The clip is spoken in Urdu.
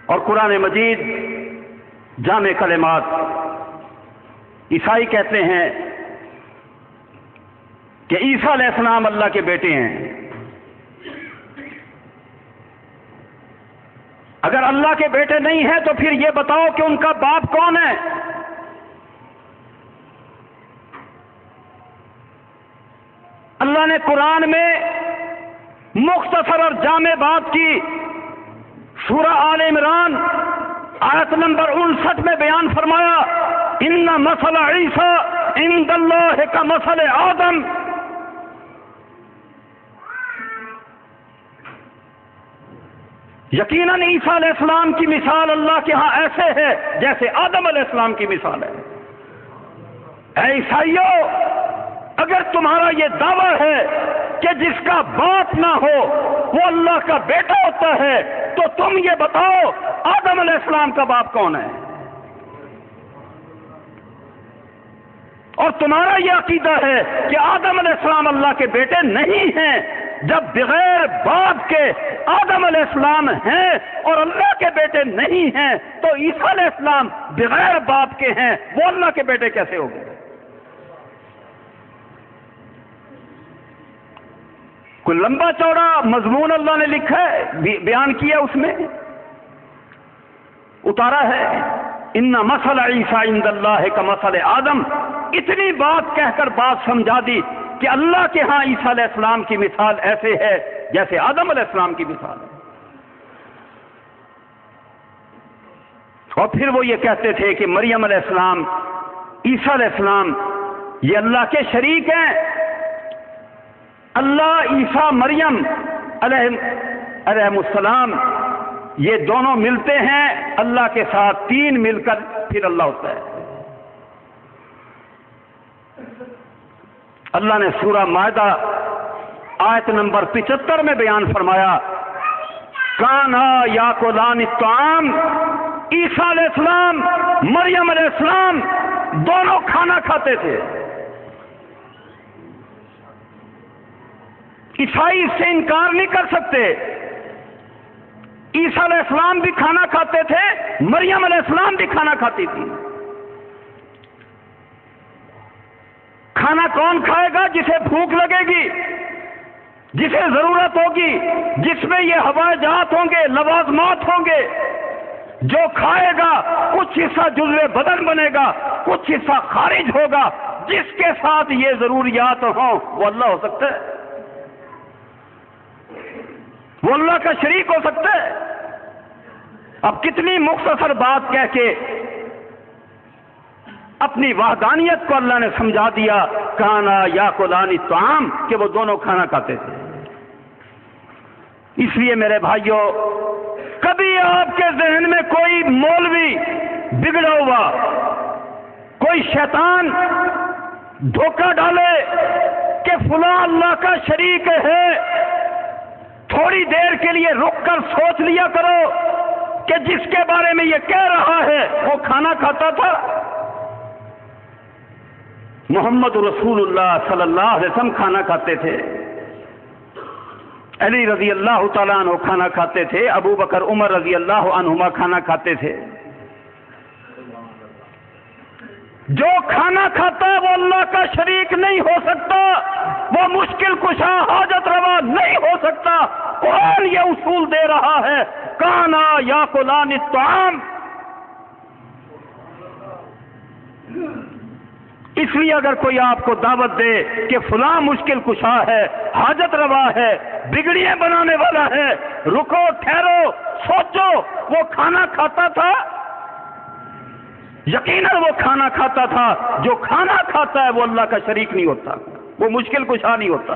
اور قرآن مجید جامع کلمات، عیسائی کہتے ہیں کہ عیسیٰ علیہ السلام اللہ کے بیٹے ہیں۔ اگر اللہ کے بیٹے نہیں ہیں تو پھر یہ بتاؤ کہ ان کا باپ کون ہے؟ اللہ نے قرآن میں مختصر اور جامع بات کی، سورہ آل عمران آیت نمبر 59 میں بیان فرمایا، ان مثل عیسیٰ عند اللہ کمثل آدم۔ یقیناً عیسیٰ علیہ السلام کی مثال اللہ کے ہاں ایسے ہے جیسے آدم علیہ السلام کی مثال ہے۔ اے عیسائیو، اگر تمہارا یہ دعویٰ ہے کہ جس کا باپ نہ ہو وہ اللہ کا بیٹا ہوتا ہے، تو تم یہ بتاؤ آدم علیہ السلام کا باپ کون ہے؟ اور تمہارا یہ عقیدہ ہے کہ آدم علیہ السلام اللہ کے بیٹے نہیں ہیں، جب بغیر باپ کے آدم علیہ السلام ہیں اور اللہ کے بیٹے نہیں ہیں، تو عیسیٰ علیہ السلام بغیر باپ کے ہیں، وہ اللہ کے بیٹے کیسے ہو گئے؟ کوئی لمبا چوڑا مضمون اللہ نے لکھا ہے، بیان کیا، اس میں اتارا ہے ان مثل عیسیٰ عند اللہ کمثل آدم۔ اتنی بات کہہ کر بات سمجھا دی کہ اللہ کے ہاں عیسیٰ علیہ السلام کی مثال ایسے ہے جیسے آدم علیہ السلام کی مثال ہے۔ اور پھر وہ یہ کہتے تھے کہ مریم علیہ السلام، عیسیٰ علیہ السلام یہ اللہ کے شریک ہیں۔ اللہ، عیسیٰ، مریم علیہ السلام یہ دونوں ملتے ہیں اللہ کے ساتھ، تین مل کر پھر اللہ ہوتا ہے۔ اللہ نے سورہ مائدہ آیت نمبر 75 میں بیان فرمایا، کانا یاکلان الطعام، عیسیٰ علیہ السلام، مریم علیہ السلام دونوں کھانا کھاتے تھے۔ عیسائی اس سے انکار نہیں کر سکتے، عیسیٰ علیہ السلام بھی کھانا کھاتے تھے، مریم علیہ السلام بھی کھانا کھاتی تھی۔ کھانا کون کھائے گا؟ جسے بھوک لگے گی، جسے ضرورت ہوگی، جس میں یہ ہوائے جات ہوں گے، لوازمات ہوں گے۔ جو کھائے گا کچھ حصہ جزو بدن بنے گا، کچھ حصہ خارج ہوگا۔ جس کے ساتھ یہ ضروریات ہوں وہ اللہ ہو سکتا ہے، وہ اللہ کا شریک ہو سکتا ہے۔ اب کتنی مختصر بات کہہ کے اپنی وحدانیت کو اللہ نے سمجھا دیا، کانا یاکلان الطعام، کہ وہ دونوں کھانا کھاتے تھے۔ اس لیے میرے بھائیوں، کبھی آپ کے ذہن میں کوئی مولوی بگڑا ہوا، کوئی شیطان دھوکہ ڈالے کہ فلاں اللہ کا شریک ہے، تھوڑی دیر کے لیے رک کر سوچ لیا کرو کہ جس کے بارے میں یہ کہہ رہا ہے وہ کھانا کھاتا تھا۔ محمد رسول اللہ صلی اللہ علیہ وسلم کھانا کھاتے تھے، علی رضی اللہ تعالیٰ عنہ کھانا کھاتے تھے، ابو بکر عمر رضی اللہ عنہما کھانا کھاتے تھے۔ جو کھانا کھاتا ہے وہ اللہ کا شریک نہیں ہو سکتا، وہ مشکل کشا، حاجت روا نہیں ہو سکتا۔ قرآن یہ اصول دے رہا ہے، کانا یاکلان الطعام۔ اس لیے اگر کوئی آپ کو دعوت دے کہ فلاں مشکل کشا ہے، حاجت روا ہے، بگڑیاں بنانے والا ہے، رکو، ٹھہرو، سوچو، وہ کھانا کھاتا تھا، یقیناً وہ کھانا کھاتا تھا۔ جو کھانا کھاتا ہے وہ اللہ کا شریک نہیں ہوتا، وہ مشکل کشا نہیں ہوتا۔